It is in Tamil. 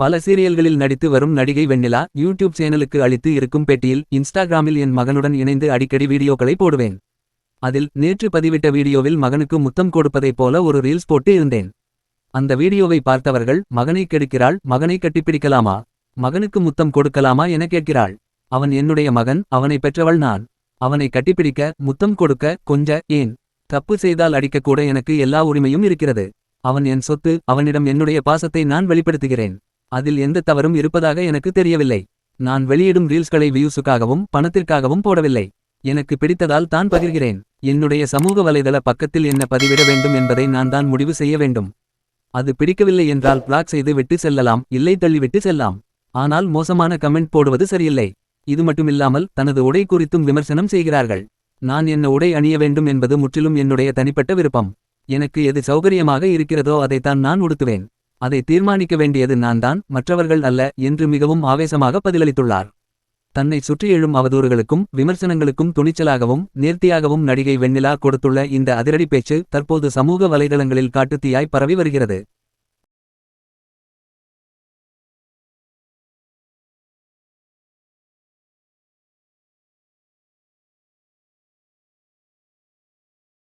பல சீரியல்களில் நடித்து வரும் நடிகை வெண்ணிலா யூடியூப் சேனலுக்கு அளித்து இருக்கும் பேட்டியில் இன்ஸ்டாகிராமில் என் மகனுடன் இணைந்து அடிக்கடி வீடியோக்களை போடுவேன். அதில் நேற்று பதிவிட்ட வீடியோவில் மகனுக்கு முத்தம் கொடுப்பதைப் போல ஒரு ரீல்ஸ் போட்டு இருந்தேன். அந்த வீடியோவை பார்த்தவர்கள் மகனை கெடுக்கிறாள், மகனை கட்டிப்பிடிக்கலாமா, மகனுக்கு முத்தம் கொடுக்கலாமா என கேட்கிறாள். அவன் என்னுடைய மகன், அவனை பெற்றவள் நான். அவனை கட்டிப்பிடிக்க, முத்தம் கொடுக்க, கொஞ்ச ஏன், தப்பு செய்தால் அடிக்கக்கூட எனக்கு எல்லா உரிமையும் இருக்கிறது. அவன் என் சொத்து, அவனிடம் என்னுடைய பாசத்தை நான் வெளிப்படுத்துகிறேன். அதில் எந்த தவறும் இருப்பதாக எனக்கு தெரியவில்லை. நான் வெளியிடும் ரீல்ஸ்களை வியூஸுக்காகவும் பணத்திற்காகவும் போடவில்லை. எனக்கு பிடித்ததால் தான் பகிர்கிறேன். என்னுடைய சமூக வலைதள பக்கத்தில் என்ன பதிவிட வேண்டும் என்பதை நான் தான் முடிவு செய்ய வேண்டும். அது பிடிக்கவில்லை என்றால் பிளாக் செய்து விட்டு செல்லலாம், இல்லை தள்ளிவிட்டு செல்லாம். ஆனால் மோசமான கமெண்ட் போடுவது சரியில்லை. இது மட்டுமில்லாமல் தனது உடை குறித்தும் விமர்சனம் செய்கிறார்கள். நான் என்ன உடை அணிய வேண்டும் என்பது முற்றிலும் என்னுடைய தனிப்பட்ட விருப்பம். எனக்கு எது சௌகரியமாக இருக்கிறதோ அதைத்தான் நான் உடுத்துவேன். அதை தீர்மானிக்க வேண்டியது நான் தான், மற்றவர்கள் அல்ல என்று மிகவும் ஆவேசமாக பதிலளித்துள்ளார். தன்னை சுற்றி எழும் அவதூறுகளுக்கும் விமர்சனங்களுக்கும் துணிச்சலாகவும் நேர்த்தியாகவும் நடிகை வெண்ணிலா கொடுத்துள்ள இந்த அதிரடி பேச்சு தற்போது சமூக வலைதளங்களில் காட்டுத்தீயாய் பரவி வருகிறது.